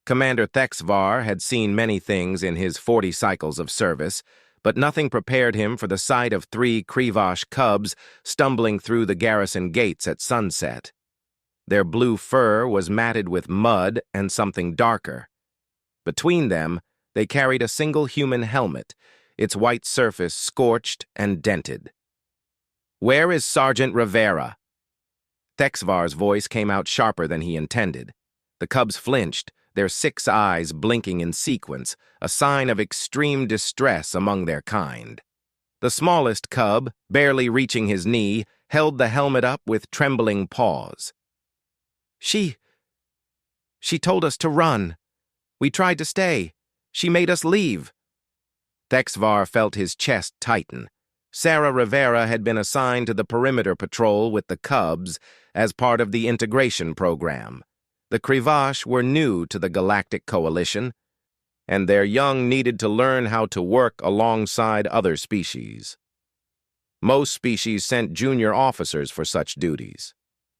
Commander Thexvar had seen many things in his 40 cycles of service, but nothing prepared him for the sight of 3 Krivosh cubs stumbling through the garrison gates at sunset. Their blue fur was matted with mud and something darker. Between them, they carried a single human helmet, its white surface scorched and dented. "Where is Sergeant Rivera?" Thexvar's voice came out sharper than he intended. The cubs flinched, their 6 eyes blinking in sequence, a sign of extreme distress among their kind. The smallest cub, barely reaching his knee, held the helmet up with trembling paws. She told us to run. We tried to stay. She made us leave." Thexvar felt his chest tighten. Sarah Rivera had been assigned to the perimeter patrol with the cubs as part of the integration program. The Krivosh were new to the Galactic Coalition, and their young needed to learn how to work alongside other species. Most species sent junior officers for such duties.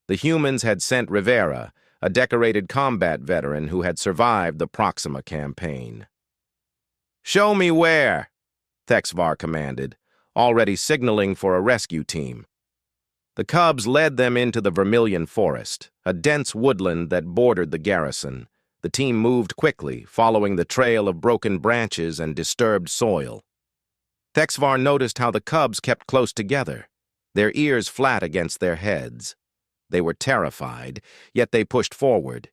The humans had sent Rivera, a decorated combat veteran who had survived the Proxima campaign. "Show me where," Thexvar commanded, already signaling for a rescue team. The cubs led them into the Vermilion Forest, a dense woodland that bordered the garrison. The team moved quickly, following the trail of broken branches and disturbed soil. Thexvar noticed how the cubs kept close together, their ears flat against their heads. They were terrified, yet they pushed forward.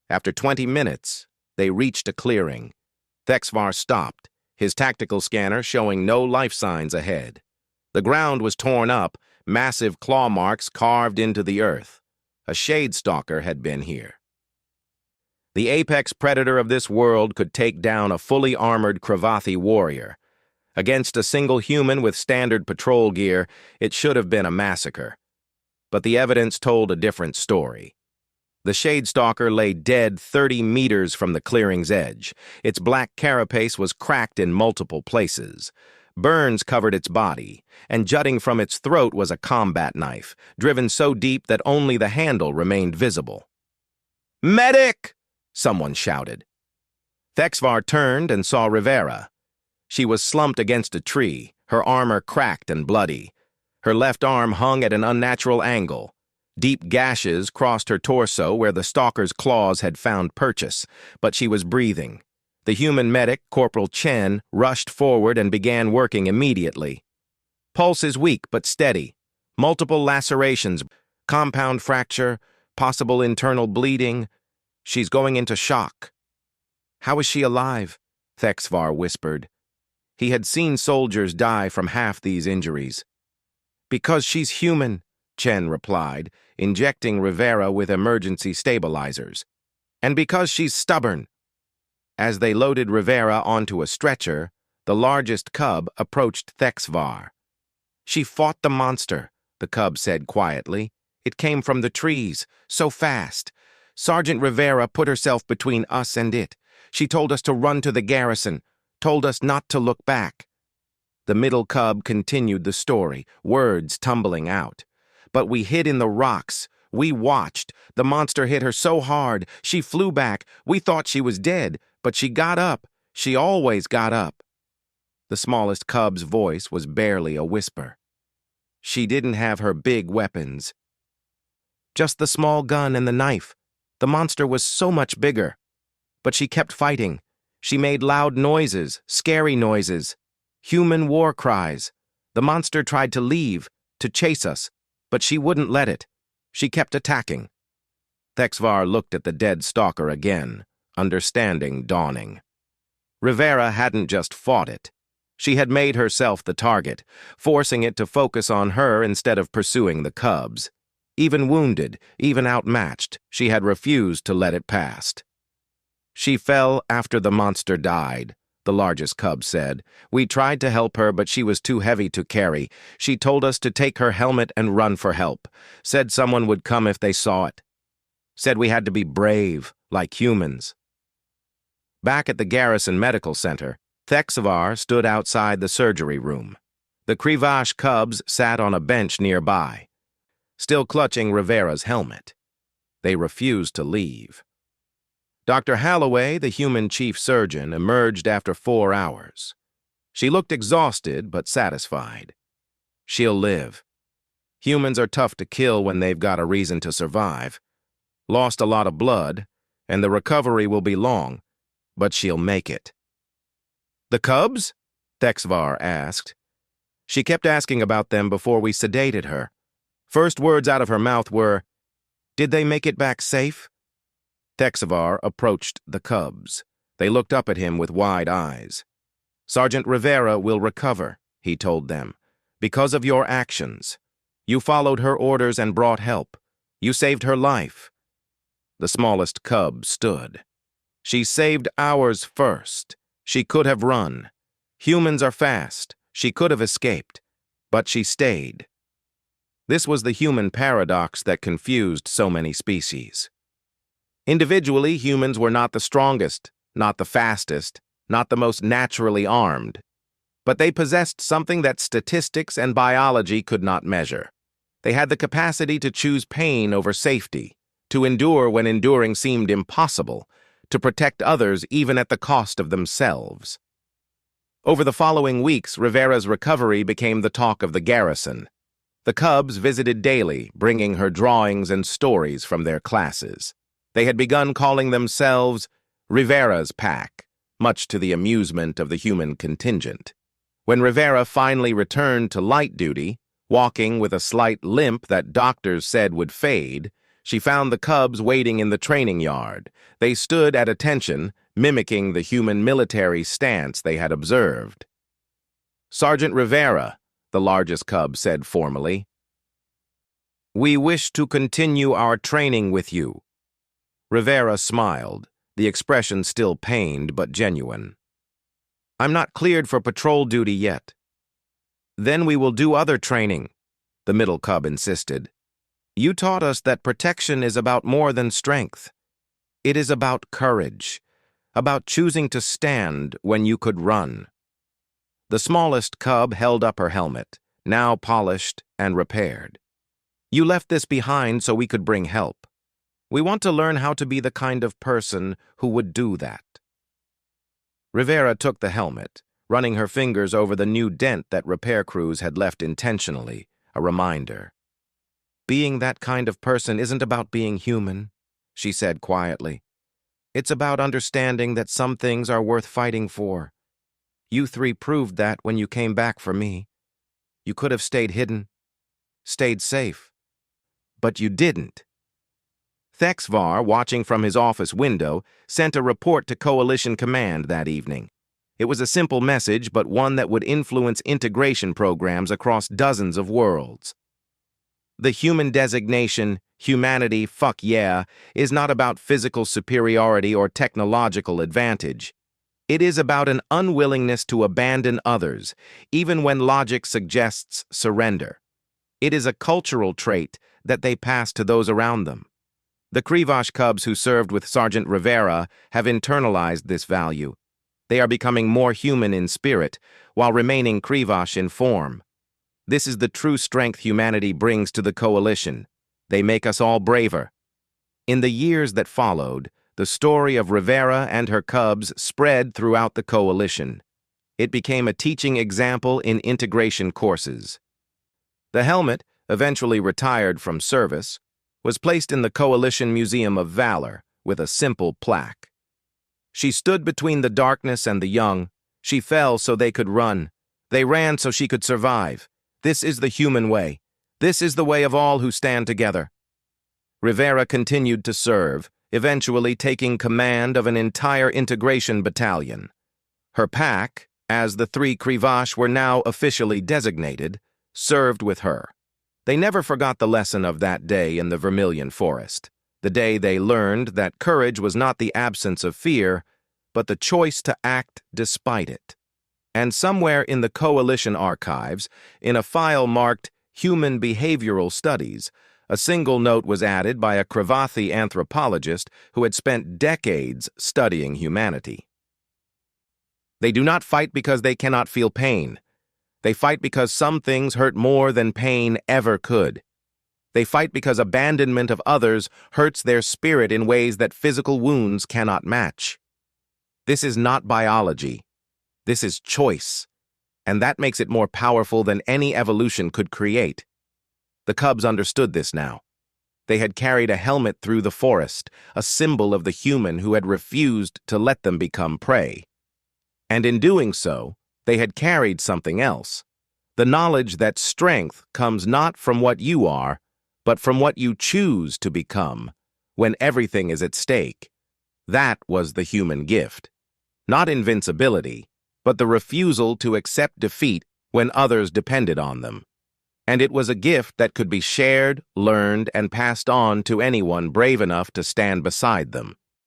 After 20 minutes, they reached a clearing. Thexvar stopped, his tactical scanner showing no life signs ahead. The ground was torn up, massive claw marks carved into the earth. A shade stalker had been here. The apex predator of this world could take down a fully armored Kravathi warrior. Against a single human with standard patrol gear, it should have been a massacre. But the evidence told a different story. The Shadestalker lay dead 30 meters from the clearing's edge. Its black carapace was cracked in multiple places. Burns covered its body, and jutting from its throat was a combat knife, driven so deep that only the handle remained visible. "Medic!" someone shouted. Thexvar turned and saw Rivera. She was slumped against a tree, her armor cracked and bloody. Her left arm hung at an unnatural angle. Deep gashes crossed her torso where the stalker's claws had found purchase, but she was breathing. The human medic, Corporal Chen, rushed forward and began working immediately. "Pulse is weak but steady. Multiple lacerations, compound fracture, possible internal bleeding. She's going into shock." "How is she alive?" Thexvar whispered. He had seen soldiers die from half these injuries. "Because she's human," Chen replied, injecting Rivera with emergency stabilizers. "And because she's stubborn." As they loaded Rivera onto a stretcher, the largest cub approached Thexvar. "She fought the monster," the cub said quietly. "It came from the trees, so fast. Sergeant Rivera put herself between us and it. She told us to run to the garrison, told us not to look back." The middle cub continued the story, words tumbling out. "But we hid in the rocks. We watched. The monster hit her so hard, she flew back. We thought she was dead, but she got up. She always got up." The smallest cub's voice was barely a whisper. "She didn't have her big weapons. Just the small gun and the knife. The monster was so much bigger. But she kept fighting. She made loud noises, scary noises. Human war cries. The monster tried to leave, to chase us, but she wouldn't let it. She kept attacking." Thexvar looked at the dead stalker again, understanding dawning. Rivera hadn't just fought it. She had made herself the target, forcing it to focus on her instead of pursuing the cubs. Even wounded, even outmatched, she had refused to let it pass. "She fell after the monster died," the largest cub said. "We tried to help her, but she was too heavy to carry. She told us to take her helmet and run for help. Said someone would come if they saw it. Said we had to be brave, like humans." Back at the Garrison Medical Center, Thexvar stood outside the surgery room. The Krivosh cubs sat on a bench nearby, still clutching Rivera's helmet. They refused to leave. Dr. Holloway, the human chief surgeon, emerged after 4 hours. She looked exhausted but satisfied. She'll live. Humans are tough to kill when they've got a reason to survive. Lost a lot of blood, and the recovery will be long, but she'll make it. The cubs? Thexvar asked. She kept asking about them before we sedated her. First words out of her mouth were, "Did they make it back safe?" Thexvar approached the cubs. They looked up at him with wide eyes. "Sergeant Rivera will recover," he told them, "because of your actions. You followed her orders and brought help. You saved her life." The smallest cub stood. "She saved ours first. She could have run. Humans are fast. She could have escaped. But she stayed." This was the human paradox that confused so many species. Individually, humans were not the strongest, not the fastest, not the most naturally armed. But they possessed something that statistics and biology could not measure. They had the capacity to choose pain over safety, to endure when enduring seemed impossible, to protect others even at the cost of themselves. Over the following weeks, Rivera's recovery became the talk of the garrison. The cubs visited daily, bringing her drawings and stories from their classes. They had begun calling themselves Rivera's Pack, much to the amusement of the human contingent. When Rivera finally returned to light duty, walking with a slight limp that doctors said would fade, she found the cubs waiting in the training yard. They stood at attention, mimicking the human military stance they had observed. "Sergeant Rivera," the largest cub said formally, "we wish to continue our training with you." Rivera smiled, the expression still pained but genuine. "I'm not cleared for patrol duty yet." "Then we will do other training," the middle cub insisted. "You taught us that protection is about more than strength. It is about courage, about choosing to stand when you could run." The smallest cub held up her helmet, now polished and repaired. "You left this behind so we could bring help. We want to learn how to be the kind of person who would do that." Rivera took the helmet, running her fingers over the new dent that repair crews had left intentionally, a reminder. "Being that kind of person isn't about being human," she said quietly. "It's about understanding that some things are worth fighting for. You three proved that when you came back for me. You could have stayed hidden, stayed safe, but you didn't." Thexvar, watching from his office window, sent a report to Coalition Command that evening. It was a simple message, but one that would influence integration programs across dozens of worlds. The human designation, humanity, fuck yeah, is not about physical superiority or technological advantage. It is about an unwillingness to abandon others, even when logic suggests surrender. It is a cultural trait that they pass to those around them. The Krivosh cubs who served with Sergeant Rivera have internalized this value. They are becoming more human in spirit, while remaining Krivosh in form. This is the true strength humanity brings to the Coalition. They make us all braver. In the years that followed, the story of Rivera and her cubs spread throughout the Coalition. It became a teaching example in integration courses. The helmet, eventually retired from service, was placed in the Coalition Museum of Valor with a simple plaque. "She stood between the darkness and the young. She fell so they could run. They ran so she could survive. This is the human way. This is the way of all who stand together." Rivera continued to serve, eventually taking command of an entire integration battalion. Her pack, as the three Krivosh were now officially designated, served with her. They never forgot the lesson of that day in the Vermilion Forest, the day they learned that courage was not the absence of fear, but the choice to act despite it. And somewhere in the Coalition archives, in a file marked Human Behavioral Studies, a single note was added by a Krivathi anthropologist who had spent decades studying humanity. "They do not fight because they cannot feel pain. They fight because some things hurt more than pain ever could. They fight because abandonment of others hurts their spirit in ways that physical wounds cannot match. This is not biology. This is choice, and that makes it more powerful than any evolution could create. The cubs understood this now. They had carried a helmet through the forest, a symbol of the human who had refused to let them become prey. And in doing so, they had carried something else, the knowledge that strength comes not from what you are, but from what you choose to become, when everything is at stake. That was the human gift. Not invincibility, but the refusal to accept defeat when others depended on them. And it was a gift that could be shared, learned, and passed on to anyone brave enough to stand beside them.